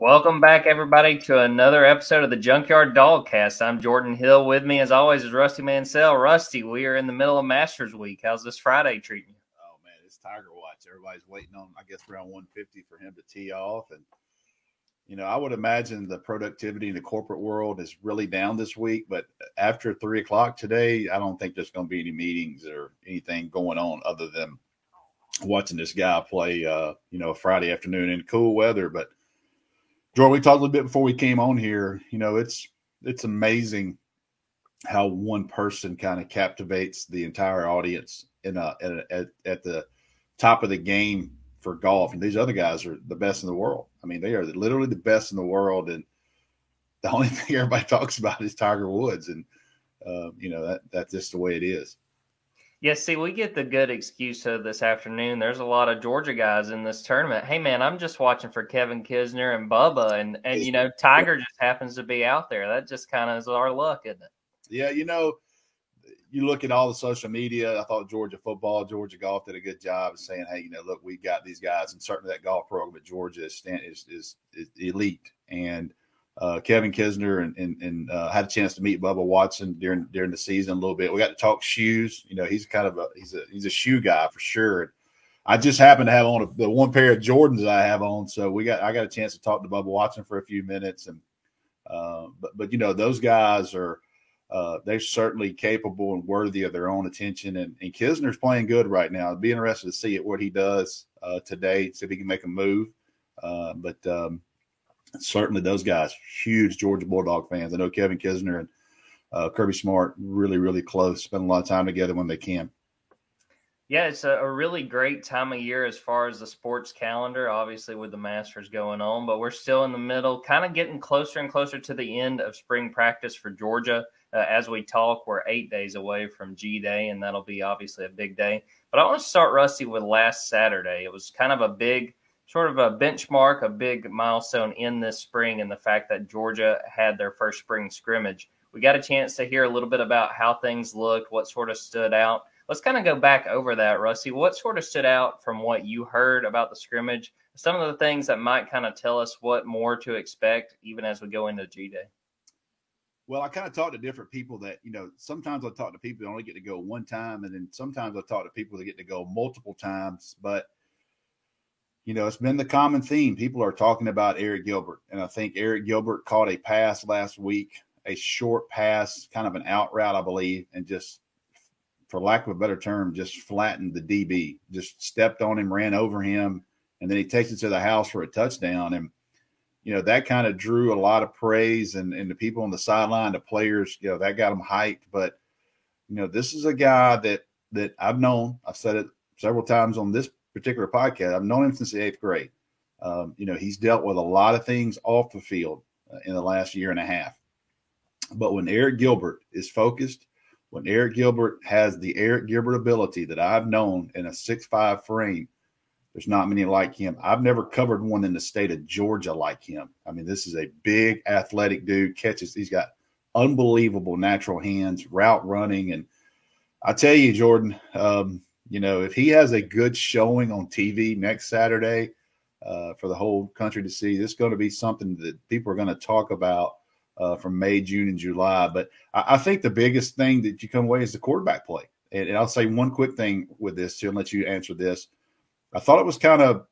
Welcome back, everybody, to another episode of the Junkyard Dogcast. I'm Jordan Hill. With me, as always, is Rusty Mansell. Rusty, we are in the middle of Masters Week. How's this Friday treating you? Oh man, it's Tiger Watch. Everybody's waiting on, I guess, around 150 for him to tee off. And I would imagine the productivity in the corporate world is really down this week. But after 3 o'clock today, I don't think there's going to be any meetings or anything going on other than watching this guy play. Friday afternoon in cool weather. But Jordan, we talked a little bit before we came on here. It's amazing how one person kind of captivates the entire audience at the top of the game for golf. And these other guys are the best in the world. I mean, they are literally the best in the world. And the only thing everybody talks about is Tiger Woods. And, that's just the way it is. Yeah, see, we get the good excuse of this afternoon. There's a lot of Georgia guys in this tournament. Hey, man, I'm just watching for Kevin Kisner and Bubba. And Tiger just happens to be out there. That just kind of is our luck, isn't it? Yeah, you look at all the social media. I thought Georgia football, Georgia golf did a good job of saying, hey, look, we got these guys, and certainly that golf program at Georgia is elite. And Kevin Kisner and had a chance to meet Bubba Watson during the season a little bit. We got to talk shoes. He's kind of he's a shoe guy for sure. And I just happened to have on the one pair of Jordans that I have on, so I got a chance to talk to Bubba Watson for a few minutes. And but those guys are. They're certainly capable and worthy of their own attention. And Kisner's playing good right now. It'd be interesting to see what he does today, see if he can make a move. But certainly those guys, huge Georgia Bulldog fans. I know Kevin Kisner and Kirby Smart really, really close, spend a lot of time together when they can. Yeah, it's a really great time of year as far as the sports calendar, obviously with the Masters going on, but we're still in the middle, kind of getting closer and closer to the end of spring practice for Georgia. As we talk, we're 8 days away from G-Day, and that'll be obviously a big day. But I want to start, Rusty, with last Saturday. It was kind of a big, sort of a benchmark, a big milestone in this spring, and the fact that Georgia had their first spring scrimmage. We got a chance to hear a little bit about how things looked, what sort of stood out. Let's kind of go back over that, Rusty. What sort of stood out from what you heard about the scrimmage? Some of the things that might kind of tell us what more to expect even as we go into G-Day. Well, I kind of talk to different people that, sometimes I talk to people that only get to go one time, and then sometimes I talk to people that get to go multiple times. But, it's been the common theme. People are talking about Arik Gilbert, and I think Arik Gilbert caught a pass last week, a short pass, kind of an out route, I believe, and just, for lack of a better term, just flattened the DB, just stepped on him, ran over him, and then he takes it to the house for a touchdown. And, that kind of drew a lot of praise and the people on the sideline, the players, that got them hyped. But, this is a guy that I've known. I've said it several times on this particular podcast. I've known him since the 8th grade. He's dealt with a lot of things off the field in the last year and a half. But when Arik Gilbert is focused, when Arik Gilbert has the Arik Gilbert ability that I've known in a 6'5" frame, there's not many like him. I've never covered one in the state of Georgia like him. I mean, this is a big athletic dude, catches. He's got unbelievable natural hands, route running. And I tell you, Jordan, if he has a good showing on TV next Saturday for the whole country to see, this is going to be something that people are going to talk about from May, June, and July. But I think the biggest thing that you come away is the quarterback play. And I'll say one quick thing with this, too, and let you answer this. I thought it was kind of,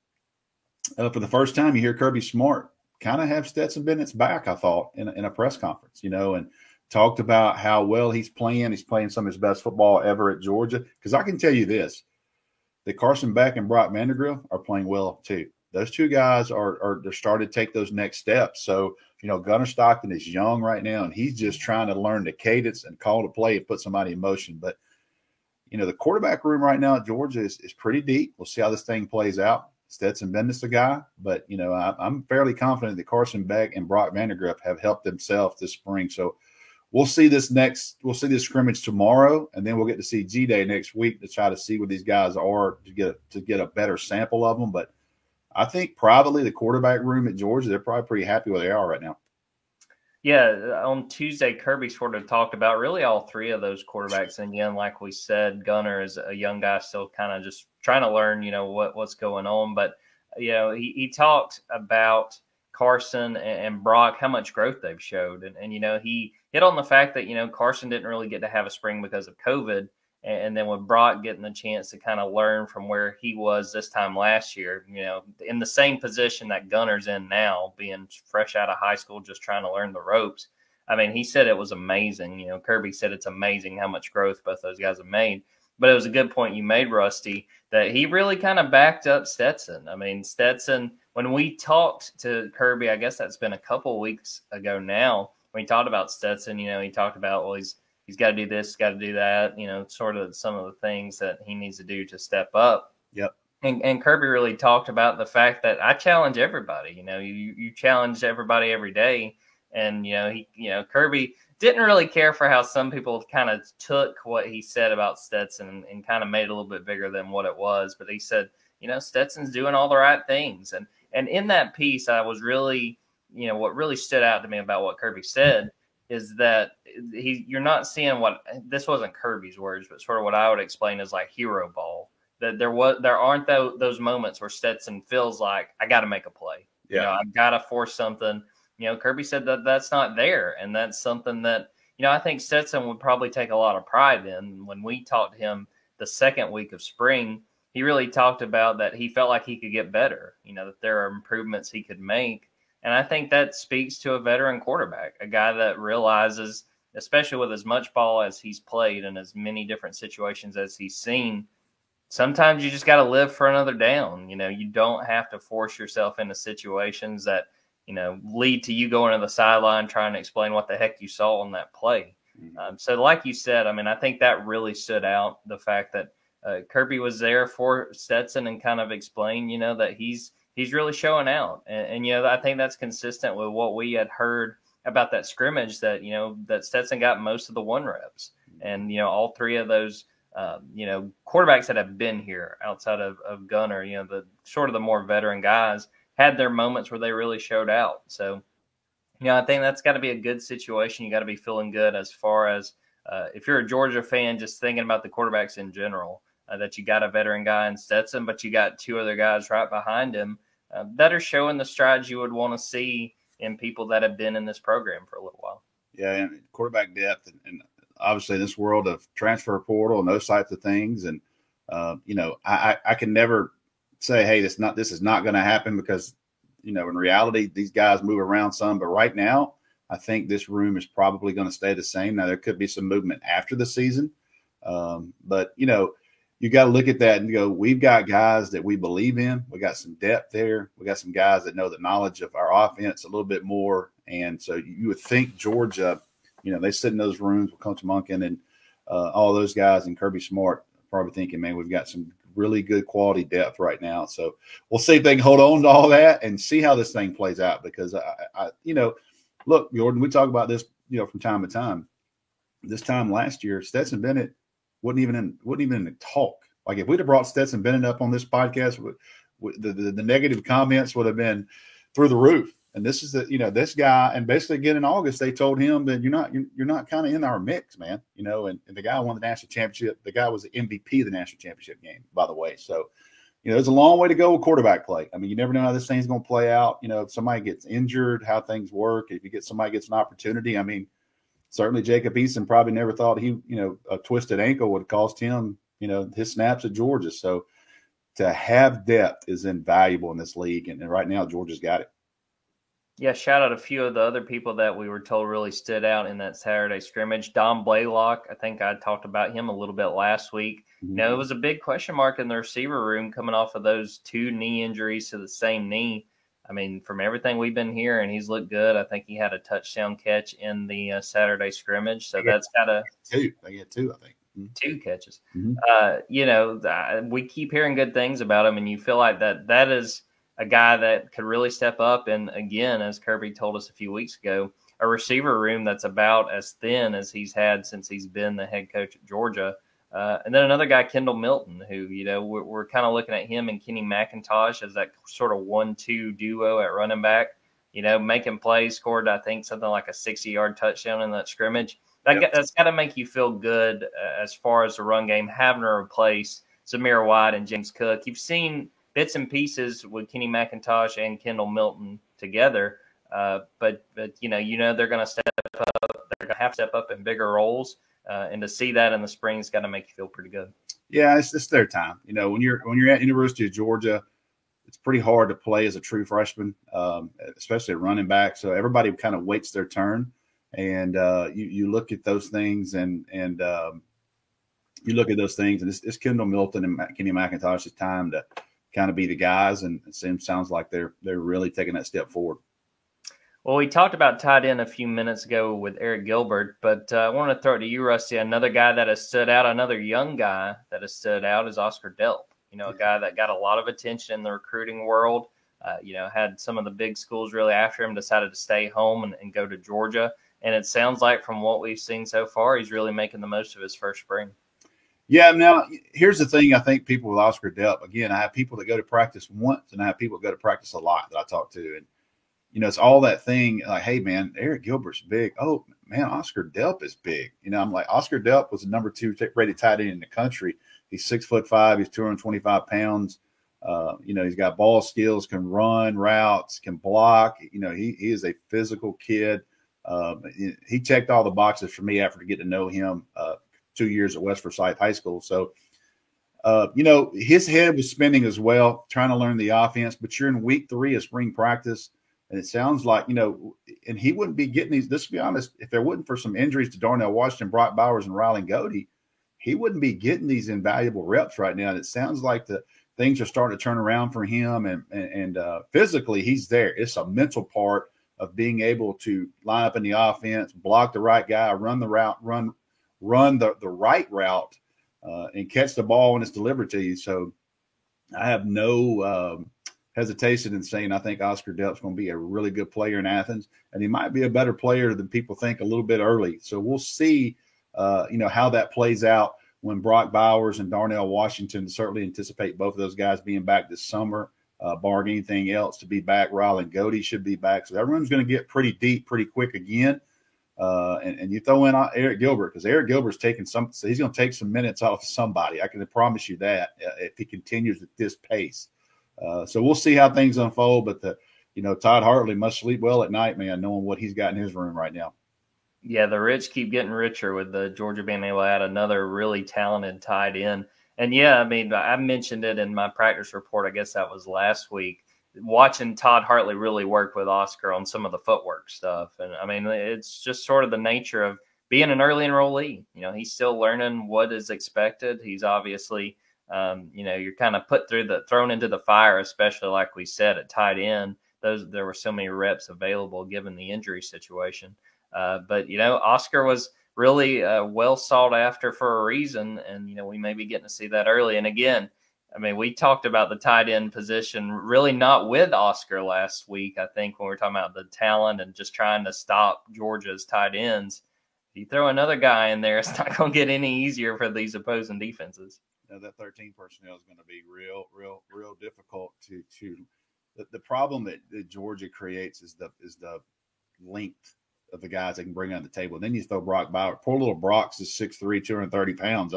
for the first time, you hear Kirby Smart kind of have Stetson Bennett's back, I thought, in a press conference, and talked about how well he's playing. He's playing some of his best football ever at Georgia. Because I can tell you this, that Carson Beck and Brock Vandagriff are playing well, too. Those two guys they're starting to take those next steps. So, Gunnar Stockton is young right now, and he's just trying to learn the cadence and call the play and put somebody in motion. But, the quarterback room right now at Georgia is pretty deep. We'll see how this thing plays out. Stetson Bennett's the guy, but, I'm fairly confident that Carson Beck and Brock Vandagriff have helped themselves this spring. So we'll see this scrimmage tomorrow, and then we'll get to see G-Day next week to try to see where these guys are to get a better sample of them. But I think probably the quarterback room at Georgia, they're probably pretty happy where they are right now. Yeah, on Tuesday, Kirby sort of talked about really all three of those quarterbacks. And again, like we said, Gunnar is a young guy still kind of just trying to learn, what's going on. But, he talked about Carson and Brock, how much growth they've showed. And, you know, he hit on the fact that, you know, Carson didn't really get to have a spring because of COVID. And then with Brock getting the chance to kind of learn from where he was this time last year, you know, in the same position that Gunner's in now, being fresh out of high school, just trying to learn the ropes. I mean, he said it was amazing. You know, Kirby said it's amazing how much growth both those guys have made. But it was a good point you made, Rusty, that he really kind of backed up Stetson. I mean, Stetson, when we talked to Kirby, I guess that's been a couple of weeks ago now, when he talked about Stetson, you know, he talked about, well, he's got to do this, got to do that, you know, sort of some of the things that he needs to do to step up. Yep. And Kirby really talked about the fact that I challenge everybody. You know, you challenge everybody every day. And, Kirby didn't really care for how some people kind of took what he said about Stetson and kind of made it a little bit bigger than what it was. But he said, you know, Stetson's doing all the right things. And in that piece, I was really, you know, what really stood out to me about what Kirby said is that you're not seeing what, this wasn't Kirby's words, but sort of what I would explain as like hero ball. That there aren't those moments where Stetson feels like, I got to make a play. Yeah. You know, I've got to force something. You know, Kirby said that that's not there. And that's something that, you know, I think Stetson would probably take a lot of pride in. When we talked to him the second week of spring, he really talked about that he felt like he could get better, you know, that there are improvements he could make. And I think that speaks to a veteran quarterback, a guy that realizes, especially with as much ball as he's played and as many different situations as he's seen, sometimes you just got to live for another down. You know, you don't have to force yourself into situations that, you know, lead to you going to the sideline trying to explain what the heck you saw on that play. So like you said, I mean, I think that really stood out, the fact that Kirby was there for Stetson and kind of explained, you know, that he's really showing out. And, you know, I think that's consistent with what we had heard about that scrimmage, that, you know, that Stetson got most of the 1 reps. And, you know, all 3 of those, you know, quarterbacks that have been here outside of Gunner, you know, the sort of the more veteran guys, had their moments where they really showed out. So, you know, I think that's got to be a good situation. You got to be feeling good as far as if you're a Georgia fan, just thinking about the quarterbacks in general, that you got a veteran guy in Stetson, but you got 2 other guys right behind him that are showing the strides you would want to see in people that have been in this program for a little while. Yeah, and quarterback depth, and obviously in this world of transfer portal and those types of things. And, you know, I can never say, hey, this is not going to happen, because, you know, in reality, these guys move around some. But right now, I think this room is probably going to stay the same. Now, there could be some movement after the season. But, you know, you got to look at that and go, we've got guys that we believe in. We got some depth there. We got some guys that know the knowledge of our offense a little bit more. And so you would think Georgia, you know, they sit in those rooms with Coach Monken and all those guys and Kirby Smart, probably thinking, man, we've got some really good quality depth right now. So we'll see if they can hold on to all that and see how this thing plays out. Because I you know, look, Jordan, we talk about this, you know, from time to time. This time last year, Stetson Bennett wasn't even in the talk. Like, if we'd have brought Stetson Bennett up on this podcast, the negative comments would have been through the roof. And this is this guy, and basically again in August, they told him that you're not kind of in our mix, man. You know, and the guy won the national championship. The guy was the MVP of the national championship game, by the way. So, you know, there's a long way to go with quarterback play. I mean, you never know how this thing's going to play out. You know, if somebody gets injured, how things work. If somebody gets an opportunity, I mean, certainly Jacob Eason probably never thought a twisted ankle would cost him, you know, his snaps at Georgia. So to have depth is invaluable in this league. And right now, Georgia's got it. Yeah, shout out a few of the other people that we were told really stood out in that Saturday scrimmage. Dom Blaylock, I think I talked about him a little bit last week. Mm-hmm. You know, it was a big question mark in the receiver room coming off of those 2 knee injuries to the same knee. I mean, from everything we've been hearing, he's looked good. I think he had a touchdown catch in the Saturday scrimmage. So that's got a 2. They get 2, I think. 2 catches. Mm-hmm. You know, we keep hearing good things about him, and you feel like that is a guy that could really step up. And again, as Kirby told us a few weeks ago, a receiver room that's about as thin as he's had since he's been the head coach at Georgia. And then another guy, Kendall Milton, who, you know, we're kind of looking at him and Kenny McIntosh as that sort of 1-2 duo at running back, you know, making plays, scored, I think, something like a 60-yard touchdown in that scrimmage. That's got to make you feel good as far as the run game, having to replace Zamir White and James Cook. You've seen bits and pieces with Kenny McIntosh and Kendall Milton together. But they're going to step up. They're going to have to step up in bigger roles, and to see that in the spring is going to make you feel pretty good. Yeah, it's their time. When you're at University of Georgia, it's pretty hard to play as a true freshman, especially at running back. So everybody kind of waits their turn, and you look at those things, and you look at those things, and it's Kendall Milton and Kenny McIntosh's time to kind of be the guys, and it sounds like they're really taking that step forward. Well, we talked about tight end a few minutes ago with Eric Gilbert, but I want to throw it to you, Rusty. Another guy that has stood out, another young guy that has stood out is Oscar Delp. A guy that got a lot of attention in the recruiting world, had some of the big schools really after him, decided to stay home and go to Georgia. And it sounds like from what we've seen so far, he's really making the most of his first spring. Yeah, now, here's the thing. I think people with Oscar Delp, again, I have people that go to practice once, and I have people that go to practice a lot that I talk to. And, it's all that thing like, hey, man, Eric Gilbert's big. Oh, man, Oscar Delp is big. I'm like, Oscar Delp was the number 2 rated tight end in the country. He's 6'5". He's 225 pounds. He's got ball skills, can run routes, can block. He is a physical kid. He checked all the boxes for me after getting to know him 2 years at West Forsyth High School. So, his head was spinning as well, trying to learn the offense. But you're in week 3 of spring practice, and it sounds like, and he wouldn't be getting these. Let's be honest, if there wasn't for some injuries to Darnell Washington, Brock Bowers, and Riley Godey, he wouldn't be getting these invaluable reps right now. And it sounds like the things are starting to turn around for him, and physically he's there. It's a mental part of being able to line up in the offense, block the right guy, run the route, run the right route, and catch the ball when it's delivered to you. So I have no hesitation in saying I think Oscar Delp's going to be a really good player in Athens, and he might be a better player than people think a little bit early. So we'll see, how that plays out when Brock Bowers and Darnell Washington. Certainly anticipate both of those guys being back this summer, barring anything else to be back. Riley Godey should be back. So that room's going to get pretty deep pretty quick again. And you throw in Eric Gilbert, because Eric Gilbert's taking so he's going to take some minutes off of somebody. I can promise you that if he continues at this pace. So we'll see how things unfold. But Todd Hartley must sleep well at night, man, knowing what he's got in his room right now. Yeah, the rich keep getting richer with the Georgia being able to add another really talented tight end. And yeah, I mentioned it in my practice report. I guess that was last week. Watching Todd Hartley really work with Oscar on some of the footwork stuff. And it's just sort of the nature of being an early enrollee. He's still learning what is expected. He's obviously, you're kind of thrown into the fire, especially like we said at tight end. There were so many reps available given the injury situation. But Oscar was really well sought after for a reason. And, we may be getting to see that early. And again, we talked about the tight end position, really not with Oscar last week, I think, when we were talking about the talent and just trying to stop Georgia's tight ends. If you throw another guy in there, it's not going to get any easier for these opposing defenses. That 13 personnel is going to be real difficult to the problem that Georgia creates is the length of the guys they can bring on the table. And then you throw Brock Bowers. Poor little Brock's is 6'3", 230 pounds.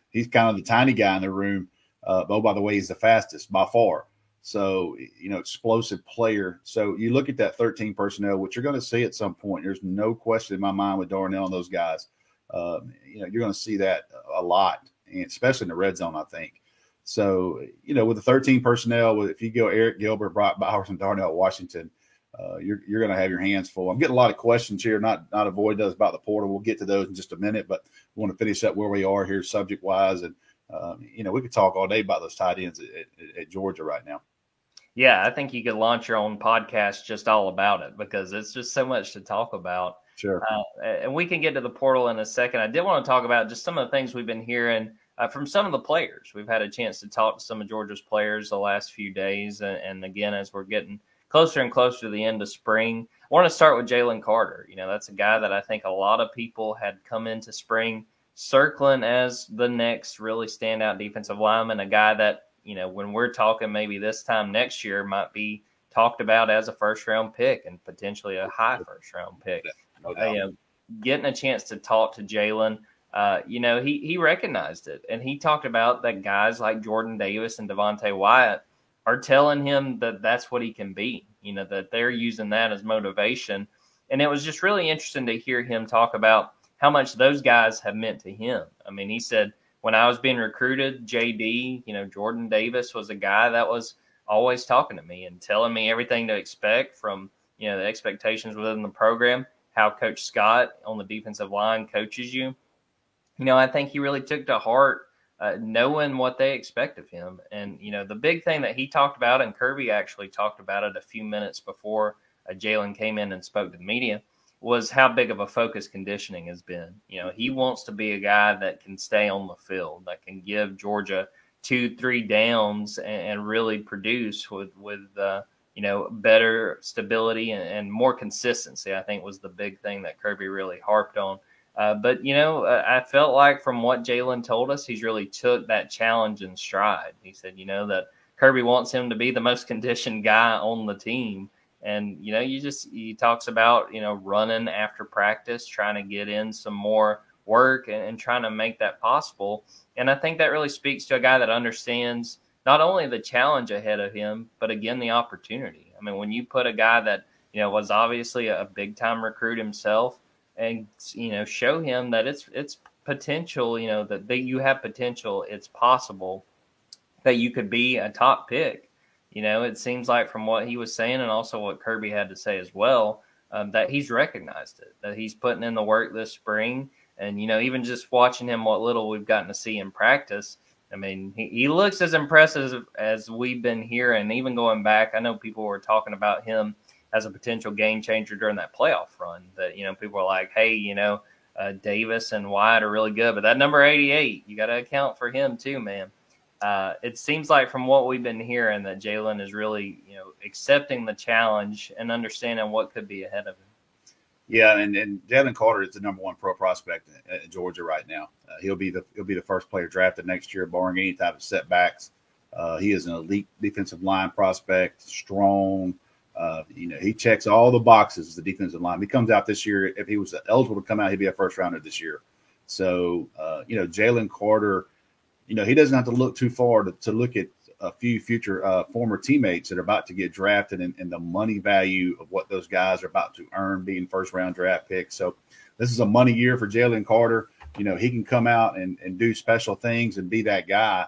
He's kind of the tiny guy in the room. By the way, he's the fastest by far. So, explosive player. So you look at that 13 personnel, which you're going to see at some point. There's no question in my mind with Darnell and those guys. You're going to see that a lot, and especially in the red zone, I think. So, with the 13 personnel, if you go Eric Gilbert, Brock Bowers, and Darnell Washington, you're going to have your hands full. I'm getting a lot of questions here, not avoid those about the portal. We'll get to those in just a minute, but we want to finish up where we are here subject-wise. And, we could talk all day about those tight ends at Georgia right now. Yeah, I think you could launch your own podcast just all about it because it's just so much to talk about. Sure. And we can get to the portal in a second. I did want to talk about just some of the things we've been hearing from some of the players. We've had a chance to talk to some of Georgia's players the last few days. And again, as we're getting closer and closer to the end of spring, I want to start with Jalen Carter. That's a guy that I think a lot of people had come into spring circling as the next really standout defensive lineman, a guy that, when we're talking maybe this time next year might be talked about as a first-round pick and potentially a high first-round pick. Getting a chance to talk to Jalen, he recognized it. And he talked about that guys like Jordan Davis and Devontae Wyatt are telling him that that's what he can be, that they're using that as motivation. And it was just really interesting to hear him talk about how much those guys have meant to him. I mean, he said, when I was being recruited, JD, Jordan Davis was a guy that was always talking to me and telling me everything to expect from, the expectations within the program, how Coach Scott on the defensive line coaches you. I think he really took to heart knowing what they expect of him. And, the big thing that he talked about, and Kirby actually talked about it a few minutes before Jalen came in and spoke to the media, was how big of a focus conditioning has been. He wants to be a guy that can stay on the field, that can give Georgia 2-3 downs and really produce with better stability and more consistency, I think was the big thing that Kirby really harped on. But I felt like from what Jalen told us, he's really took that challenge in stride. He said, that Kirby wants him to be the most conditioned guy on the team. And, he talks about, running after practice, trying to get in some more work and trying to make that possible. And I think that really speaks to a guy that understands not only the challenge ahead of him, but again, the opportunity. I mean, when you put a guy that, was obviously a big time recruit himself, and show him that it's potential, that you have potential, it's possible that you could be a top pick. It seems like from what he was saying and also what Kirby had to say as well, that he's recognized it, that he's putting in the work this spring. And, even just watching him, what little we've gotten to see in practice, I mean, he looks as impressive as we've been hearing. Even going back, I know people were talking about him as a potential game changer during that playoff run, that, people are like, hey, Davis and Wyatt are really good, but that number 88, you got to account for him too, man. It seems like from what we've been hearing that Jalen is really, accepting the challenge and understanding what could be ahead of him. Yeah, and Jalen Carter is the number one pro prospect in Georgia right now. He'll be the first player drafted next year, barring any type of setbacks. He is an elite defensive line prospect, strong. He checks all the boxes as the defensive line. He comes out this year. If he was eligible to come out, he'd be a first rounder this year. So, Jalen Carter, he doesn't have to look too far to look at a few future former teammates that are about to get drafted and the money value of what those guys are about to earn being first round draft picks. So this is a money year for Jalen Carter. He can come out and do special things and be that guy.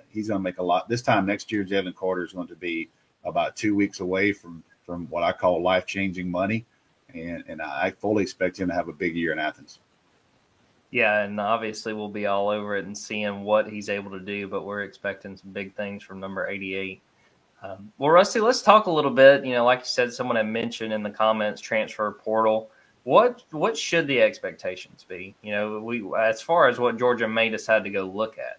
He's going to make a lot. This time next year, Jalen Carter is going to be about 2 weeks away from what I call life-changing money. And I fully expect him to have a big year in Athens. Yeah, and obviously we'll be all over it and seeing what he's able to do, but we're expecting some big things from number 88. Well, Rusty, let's talk a little bit. Like you said, someone had mentioned in the comments, transfer portal. What should the expectations be? We as far as what Georgia may decide to go look at.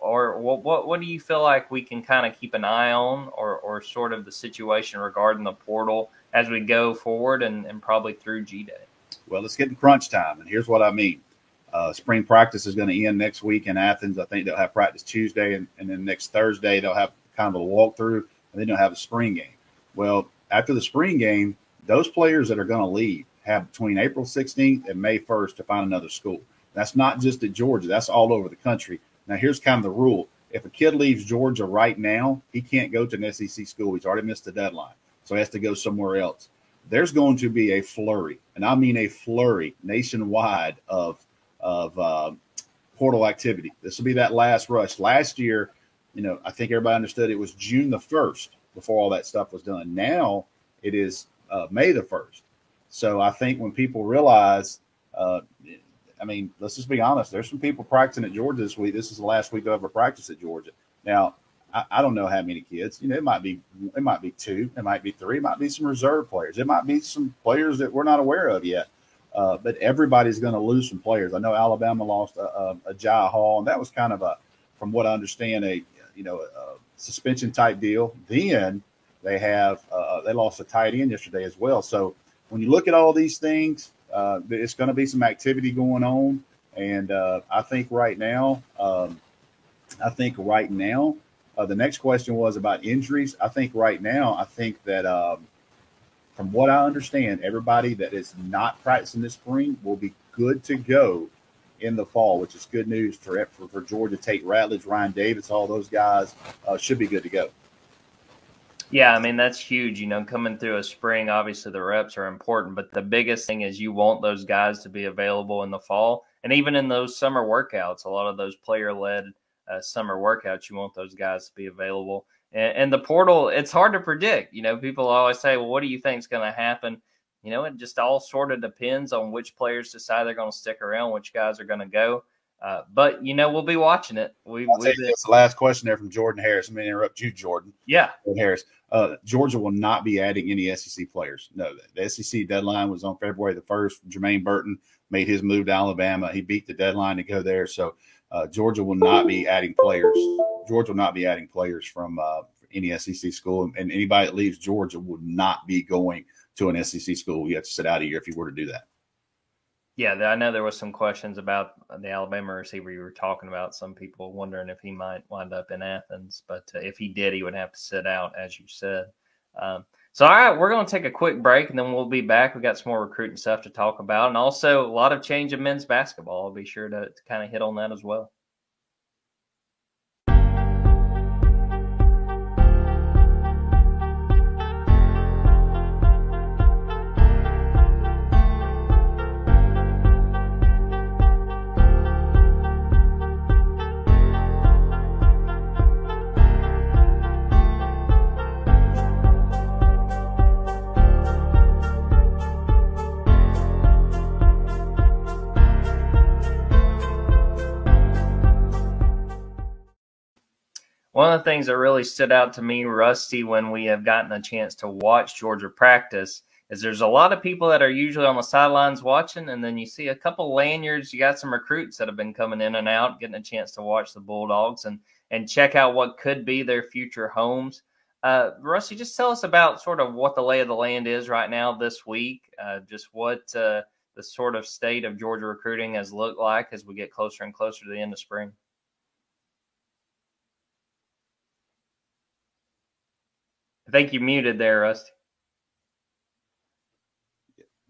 Or what do you feel like we can kind of keep an eye on or sort of the situation regarding the portal as we go forward and probably through G-Day? Well, it's getting crunch time, and here's what I mean. Spring practice is going to end next week in Athens. I think they'll have practice Tuesday, and then next Thursday they'll have kind of a walkthrough, and then they'll have a spring game. Well, after the spring game, those players that are going to leave have between April 16th and May 1st to find another school. That's not just at Georgia. That's all over the country. Now, here's kind of the rule. If a kid leaves Georgia right now, he can't go to an SEC school. He's already missed the deadline, so he has to go somewhere else. There's going to be a flurry, and I mean a flurry nationwide of portal activity. This will be that last rush. Last year, I think everybody understood it was June the 1st before all that stuff was done. Now it is May the 1st. So I think when people realize, let's just be honest. There's some people practicing at Georgia this week. This is the last week they'll ever practice at Georgia. Now, I don't know how many kids. It might be 2, it might be 3, it might be some reserve players. It might be some players that we're not aware of yet. But everybody's going to lose some players. I know Alabama lost a Jai Hall, and that was kind of from what I understand, a suspension type deal. Then they lost a tight end yesterday as well. So when you look at all these things, it's going to be some activity going on. And I think right now, the next question was about injuries. I think that from what I understand, everybody that is not practicing this spring will be good to go in the fall, which is good news for Georgia. Tate Ratledge, Ryan Davis, all those guys should be good to go. Yeah, I mean, that's huge. Coming through a spring, obviously the reps are important, but the biggest thing is you want those guys to be available in the fall. And even in those summer workouts, a lot of those player led summer workouts, you want those guys to be available. And the portal, it's hard to predict. People always say, well, what do you think is going to happen? It just all sort of depends on which players decide they're going to stick around, which guys are going to go. But we'll be watching it. I'll tell you this, the last question there from Jordan Harris. I'm going to interrupt you, Jordan. Yeah. Jordan Harris. Georgia will not be adding any SEC players. No, the SEC deadline was on February the 1st. Jermaine Burton made his move to Alabama. He beat the deadline to go there. So Georgia will not be adding players. Georgia will not be adding players from any SEC school. And anybody that leaves Georgia will not be going to an SEC school. You have to sit out a year if you were to do that. Yeah, I know there was some questions about the Alabama receiver you were talking about. Some people wondering if he might wind up in Athens, but if he did, he would have to sit out, as you said. So, all right, we're going to take a quick break, and then we'll be back. We got some more recruiting stuff to talk about, and also a lot of change in men's basketball. I'll be sure to kind of hit on that as well. One of the things that really stood out to me, Rusty, when we have gotten a chance to watch Georgia practice is there's a lot of people that are usually on the sidelines watching, and then you see a couple lanyards. You got some recruits that have been coming in and out, getting a chance to watch the Bulldogs and check out what could be their future homes. Rusty, just tell us about sort of what the lay of the land is right now this week, just what the sort of state of Georgia recruiting has looked like as we get closer and closer to the end of spring. I think you muted there, Rusty.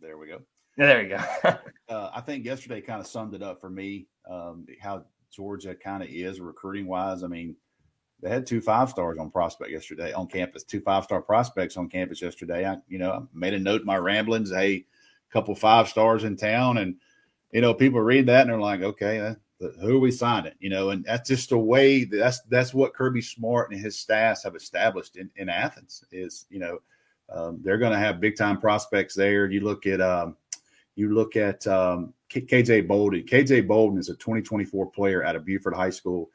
There we go. There you go. I think yesterday kind of summed it up for me, how Georgia kind of is recruiting wise. I mean, they had 2 5-stars on prospect yesterday on campus, 2 5-star prospects on campus yesterday. I made a note in my ramblings, hey, a couple 5-stars in town. And, people read that and they're like, okay, who are we signing? And that's just a way that's what Kirby Smart and his staffs have established in Athens is, they're going to have big time prospects there. You look at KJ Bolden. KJ Bolden is a 2024 player out of Buford High School.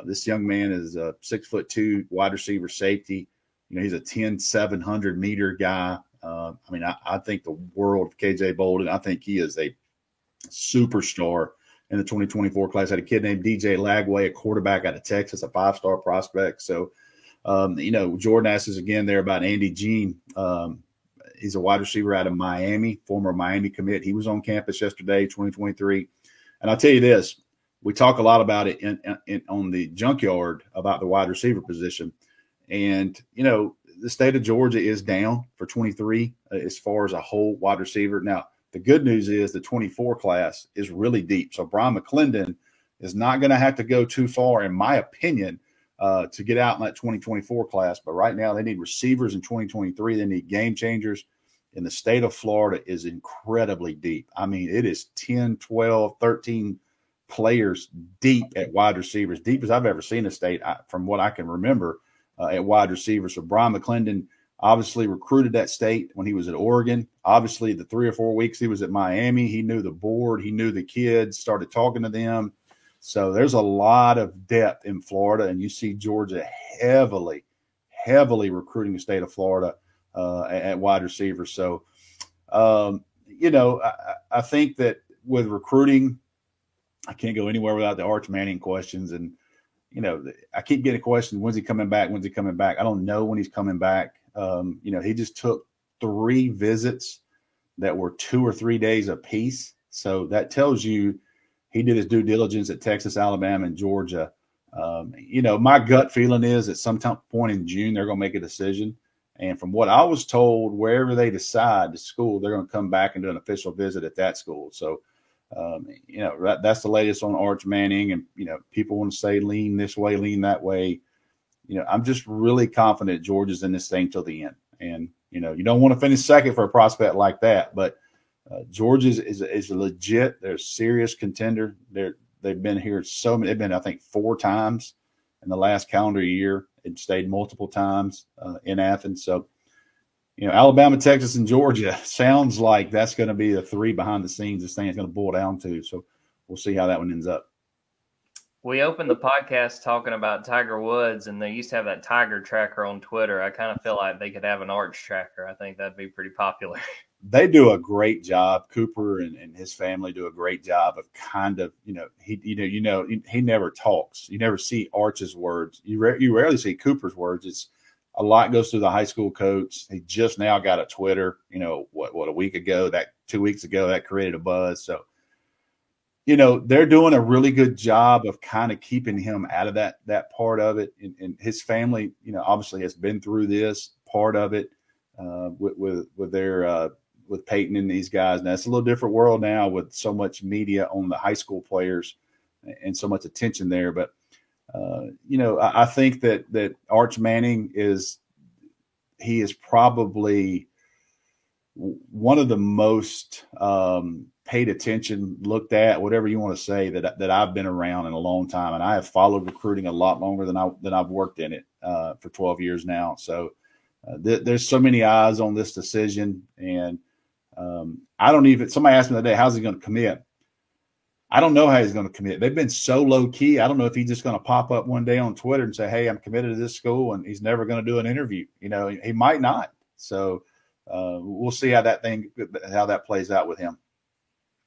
This young man is a 6'2" wide receiver safety. He's a 10,700 meter guy. I think the world of KJ Bolden. I think he is a superstar in the 2024 class. Had a kid named DJ Lagway, a quarterback out of Texas, a 5-star prospect. So, Jordan asks us again there about Andy Jean. He's a wide receiver out of Miami, former Miami commit. He was on campus yesterday, 2023. And I'll tell you this, we talk a lot about it on the junkyard about the wide receiver position. And, the state of Georgia is down for 23 as far as a whole wide receiver. Now, the good news is the 24 class is really deep. So Brian McClendon is not going to have to go too far, in my opinion, to get out in that 2024 class. But right now they need receivers in 2023. They need game changers. And the state of Florida is incredibly deep. I mean, it is 10, 12, 13 players deep at wide receivers, deep as I've ever seen a state from what I can remember at wide receivers. So Brian McClendon obviously recruited that state when he was at Oregon. Obviously, the 3 or 4 weeks he was at Miami, he knew the board, he knew the kids, started talking to them. So there's a lot of depth in Florida, and you see Georgia heavily recruiting the state of Florida at wide receivers. So, I think that with recruiting, I can't go anywhere without the Arch Manning questions. And, I keep getting a question, when's he coming back? When's he coming back? I don't know when he's coming back. He just took 3 visits that were 2 or 3 days apiece. So that tells you he did his due diligence at Texas, Alabama, and Georgia. My gut feeling is at some point in June, they're going to make a decision. And from what I was told, wherever they decide the school, they're going to come back and do an official visit at that school. So, that's the latest on Arch Manning. And, people want to say lean this way, lean that way. I'm just really confident Georgia's in this thing till the end. And, you don't want to finish second for a prospect like that, but Georgia is a legit. They're a serious contender. They've been here they've been, I think, 4 times in the last calendar year and stayed multiple times in Athens. So, Alabama, Texas, and Georgia sounds like that's going to be the 3 behind the scenes this thing is going to boil down to. So we'll see how that one ends up. We opened the podcast talking about Tiger Woods, and they used to have that Tiger tracker on Twitter. I kind of feel like they could have an Arch tracker. I think that'd be pretty popular. They do a great job. Cooper and his family do a great job of kind of, he never talks. You never see Arch's words. You rarely see Cooper's words. It's a lot goes through the high school coach. He just now got a Twitter, a week ago, 2 weeks ago, that created a buzz. So, they're doing a really good job of kind of keeping him out of that part of it. And his family, obviously has been through this part of it with Peyton and these guys. Now it's a little different world now with so much media on the high school players and so much attention there. But, I think that Arch Manning is probably one of the most paid attention, looked at, whatever you want to say, that I've been around in a long time. And I have followed recruiting a lot longer than I've worked in it for 12 years now. So there's so many eyes on this decision. And somebody asked me the other day, how's he going to commit? I don't know how he's going to commit. They've been so low key. I don't know if he's just going to pop up one day on Twitter and say, hey, I'm committed to this school, and he's never going to do an interview. He might not. So we'll see how that plays out with him.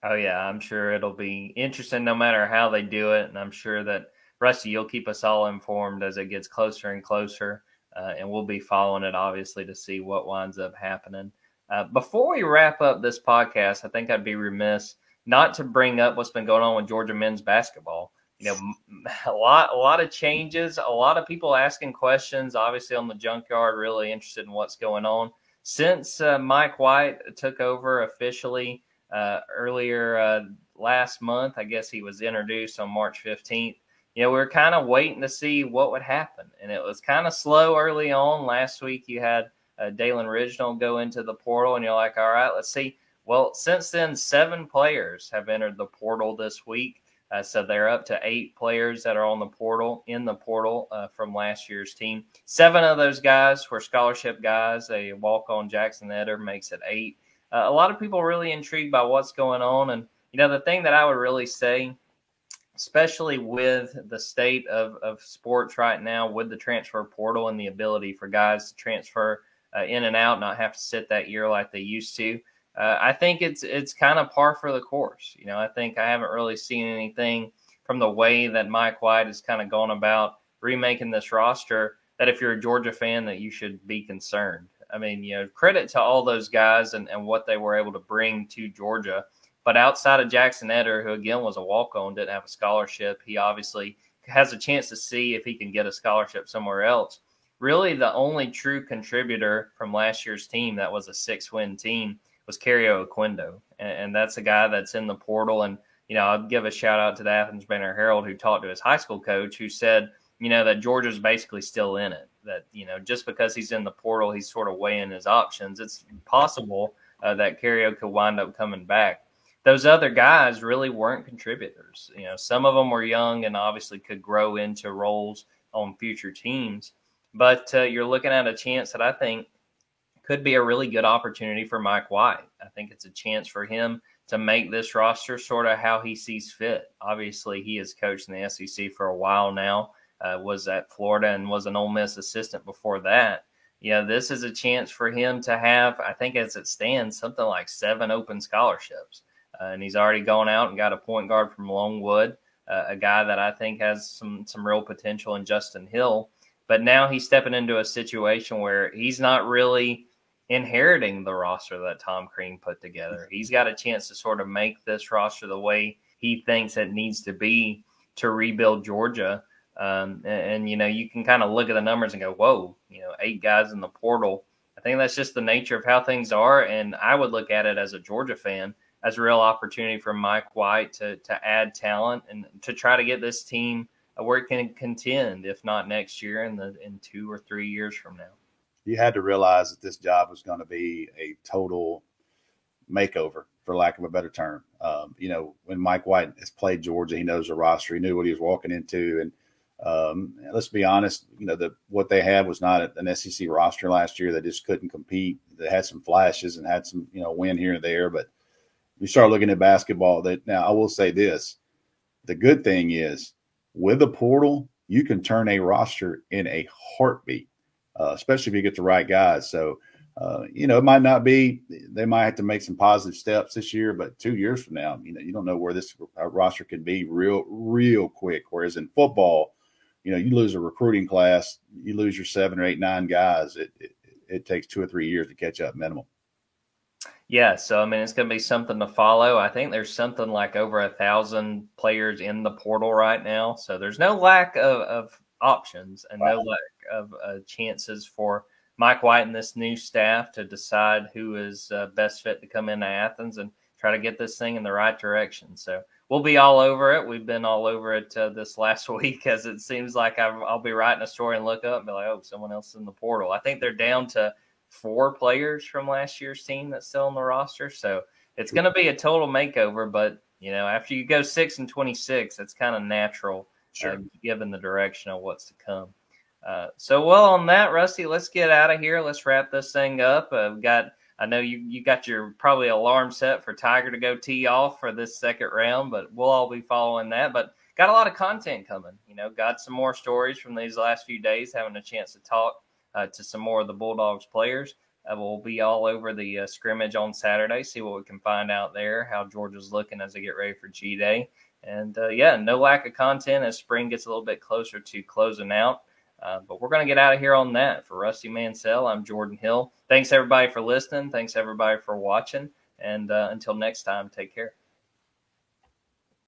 Oh, yeah, I'm sure it'll be interesting no matter how they do it. And I'm sure that, Rusty, you'll keep us all informed as it gets closer and closer. And we'll be following it, obviously, to see what winds up happening. Before we wrap up this podcast, I think I'd be remiss not to bring up what's been going on with Georgia men's basketball. A lot of changes, a lot of people asking questions, obviously on the Junkyard, really interested in what's going on. Since Mike White took over officially earlier last month, I guess he was introduced on March 15th. We were kind of waiting to see what would happen. And it was kind of slow early on. Last week you had Dalen Ridgenell go into the portal, and you're like, all right, let's see. Well, since then, 7 players have entered the portal this week. So they're up to 8 players that are in the portal from last year's team. 7 of those guys were scholarship guys. A walk-on, Jackson Etter, makes it 8. A lot of people really intrigued by what's going on. And, the thing that I would really say, especially with the state of sports right now, with the transfer portal and the ability for guys to transfer in and out, not have to sit that year like they used to, I think it's kind of par for the course. I think I haven't really seen anything from the way that Mike White has kind of gone about remaking this roster that if you're a Georgia fan that you should be concerned. I mean, credit to all those guys and what they were able to bring to Georgia. But outside of Jackson Etter, who again was a walk-on, didn't have a scholarship, he obviously has a chance to see if he can get a scholarship somewhere else. Really, the only true contributor from last year's team that was a 6-win team was Cario Oquendo. And that's a guy that's in the portal. And, I'll give a shout out to the Athens Banner-Herald, who talked to his high school coach, who said, that Georgia's basically still in it. That, just because he's in the portal, he's sort of weighing his options. It's possible that Cario could wind up coming back. Those other guys really weren't contributors. Some of them were young and obviously could grow into roles on future teams. But you're looking at a chance that I think could be a really good opportunity for Mike White. I think it's a chance for him to make this roster sort of how he sees fit. Obviously, he has coached in the SEC for a while now, was at Florida and was an Ole Miss assistant before that. This is a chance for him to have, I think as it stands, something like 7 open scholarships. And he's already gone out and got a point guard from Longwood, a guy that I think has some real potential in Justin Hill. But now he's stepping into a situation where he's not really inheriting the roster that Tom Crean put together. He's got a chance to sort of make this roster the way he thinks it needs to be to rebuild Georgia. And you can kind of look at the numbers and go, whoa, 8 guys in the portal. I think that's just the nature of how things are. And I would look at it as a Georgia fan as a real opportunity for Mike White to add talent and to try to get this team where it can contend, if not next year, in 2 or 3 years from now. You had to realize that this job was going to be a total makeover, for lack of a better term. When Mike White has played Georgia, he knows the roster. He knew what he was walking into. And let's be honest, what they had was not an SEC roster last year. They just couldn't compete. They had some flashes and had some, win here and there. But you start looking at basketball. Now, I will say this. The good thing is, with a portal, you can turn a roster in a heartbeat, especially if you get the right guys. So, it might not be – they might have to make some positive steps this year, but 2 years from now, you don't know where this roster can be real quick. Whereas in football, you lose a recruiting class, you lose your 7 or 8, 9 guys. It takes 2 or 3 years to catch up minimum. Yeah, so, it's going to be something to follow. I think there's something like over 1,000 players in the portal right now. So there's no lack of options and no lack of chances for Mike White and this new staff to decide who is best fit to come into Athens and try to get this thing in the right direction. So we'll be all over it. We've been all over it this last week, as it seems like I'll be writing a story and look up and be like, oh, someone else is in the portal. I think they're down to 4 players from last year's team that's still on the roster. So it's going to be a total makeover. But, after you go 6-26, it's kind of natural, given the direction of what's to come. On that, Rusty, let's get out of here. Let's wrap this thing up. I know you got your probably alarm set for Tiger to go tee off for this second round, but we'll all be following that. But got a lot of content coming. Got some more stories from these last few days, having a chance to talk to some more of the Bulldogs players. We'll be all over the scrimmage on Saturday, see what we can find out there, how Georgia's looking as they get ready for G-Day. And, no lack of content as spring gets a little bit closer to closing out. But we're going to get out of here on that. For Rusty Mansell, I'm Jordan Hill. Thanks, everybody, for listening. Thanks, everybody, for watching. And until next time, take care.